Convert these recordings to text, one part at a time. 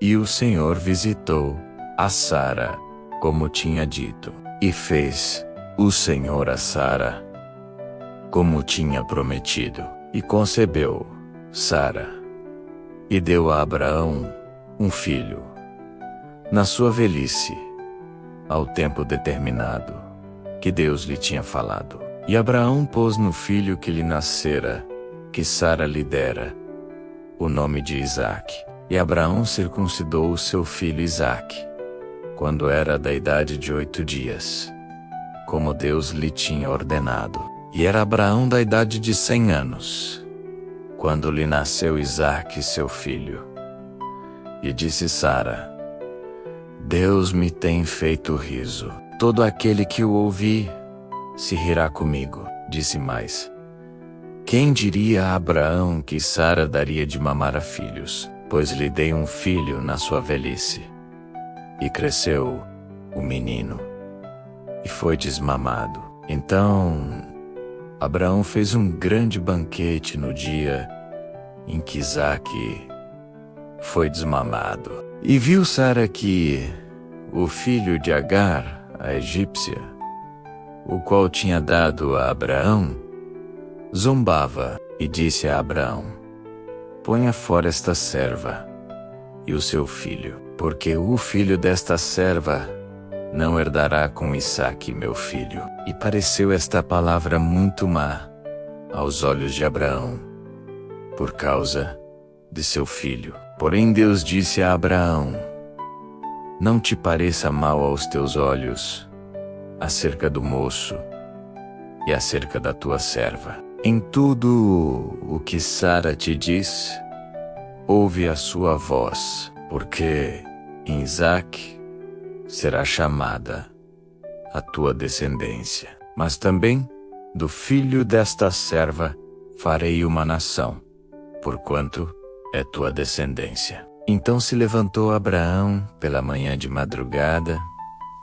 E o Senhor visitou a Sara, como tinha dito, e fez o Senhor a Sara, como tinha prometido, e concebeu Sara, e deu a Abraão um filho, na sua velhice, ao tempo determinado, que Deus lhe tinha falado. E Abraão pôs no filho que lhe nascera, que Sara lhe dera, o nome de Isaque. E Abraão circuncidou o seu filho Isaque, quando era da idade de 8 dias, como Deus lhe tinha ordenado. E era Abraão da idade de 100 anos, quando lhe nasceu Isaque, seu filho. E disse Sara: Deus me tem feito riso. Todo aquele que o ouvir se rirá comigo. Disse mais: quem diria a Abraão que Sara daria de mamar a filhos? Pois lhe dei um filho na sua velhice. E cresceu o menino, e foi desmamado. Então Abraão fez um grande banquete no dia em que Isaque foi desmamado. E viu Sara que o filho de Agar, a egípcia, o qual tinha dado a Abraão, zombava, e disse a Abraão: ponha fora esta serva e o seu filho, porque o filho desta serva não herdará com Isaque, meu filho. E pareceu esta palavra muito má aos olhos de Abraão, por causa de seu filho. Porém Deus disse a Abraão: não te pareça mal aos teus olhos acerca do moço e acerca da tua serva. Em tudo o que Sara te diz, ouve a sua voz, porque em Isaque será chamada a tua descendência. Mas também do filho desta serva farei uma nação, porquanto é tua descendência. Então se levantou Abraão pela manhã de madrugada,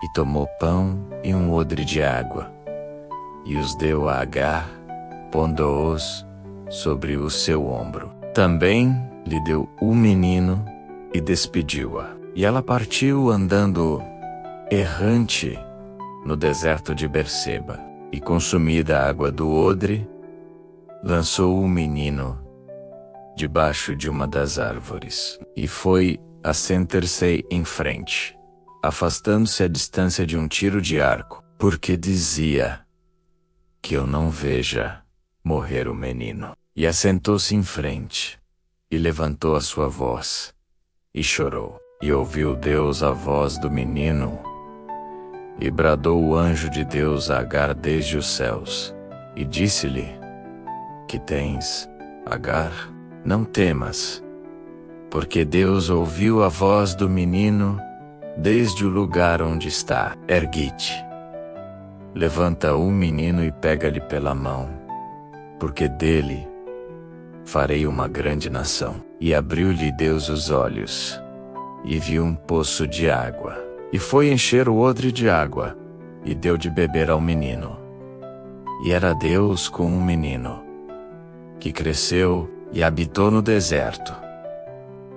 e tomou pão e um odre de água, e os deu a Agar, pondo-os sobre o seu ombro. Também lhe deu o menino e despediu-a. E ela partiu andando errante no deserto de Berseba, e consumida a água do odre, lançou o menino debaixo de uma das árvores, e foi assentar-se em frente, afastando-se a distância de um tiro de arco, porque dizia: que eu não veja morrer o menino. E assentou-se em frente, e levantou a sua voz, e chorou. E ouviu Deus a voz do menino, e bradou o anjo de Deus a Agar desde os céus, e disse-lhe: que tens, Agar? Não temas, porque Deus ouviu a voz do menino desde o lugar onde está. Ergue-te, levanta o menino e pega-lhe pela mão, porque dele farei uma grande nação. E abriu-lhe Deus os olhos, e viu um poço de água, e foi encher o odre de água, e deu de beber ao menino. E era Deus com o menino, que cresceu e habitou no deserto,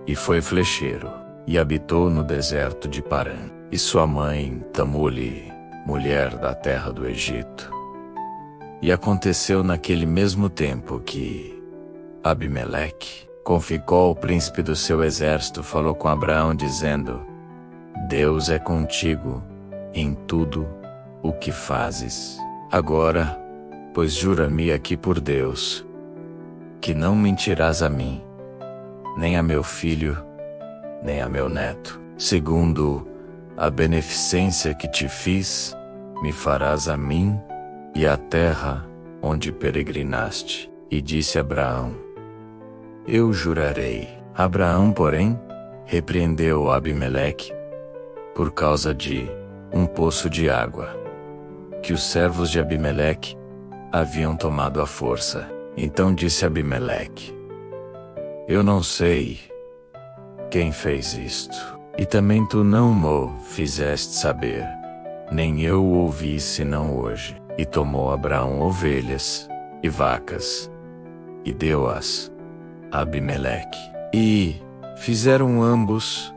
e foi flecheiro, e habitou no deserto de Parã. E sua mãe tomou-lhe mulher da terra do Egito. E aconteceu naquele mesmo tempo que Abimeleque, com Ficol, o príncipe do seu exército, falou com Abraão, dizendo: Deus é contigo em tudo o que fazes. Agora, pois jura-me aqui por Deus, que não mentirás a mim, nem a meu filho, nem a meu neto. Segundo a beneficência que te fiz, me farás a mim e à terra onde peregrinaste. E disse Abraão: eu jurarei. Abraão, porém, repreendeu Abimeleque por causa de um poço de água, que os servos de Abimeleque haviam tomado à força. Então disse Abimeleque: eu não sei quem fez isto, e também tu não mo fizeste saber, nem eu o ouvi senão hoje. E tomou Abraão ovelhas e vacas, e deu-as a Abimeleque. E fizeram ambos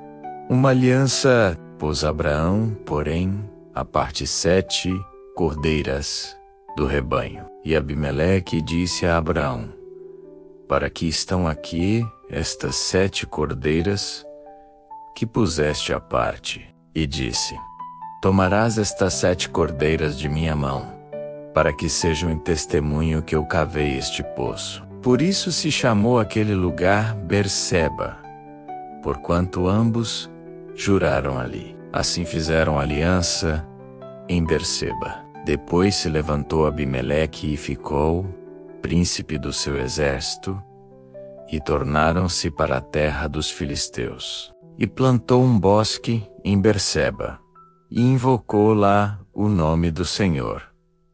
uma aliança, pôs Abraão, porém, à parte 7 cordeiras do rebanho. E Abimeleque disse a Abraão: para que estão aqui estas 7 cordeiras que puseste à parte? E disse: tomarás estas 7 cordeiras de minha mão, para que sejam em testemunho que eu cavei este poço. Por isso se chamou aquele lugar Berseba, porquanto ambos juraram ali. Assim fizeram aliança em Berseba. Depois se levantou Abimeleque e ficou príncipe do seu exército, e tornaram-se para a terra dos filisteus. E plantou um bosque em Berseba, e invocou lá o nome do Senhor,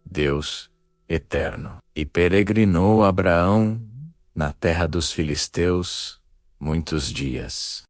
Deus eterno. E peregrinou Abraão na terra dos filisteus muitos dias.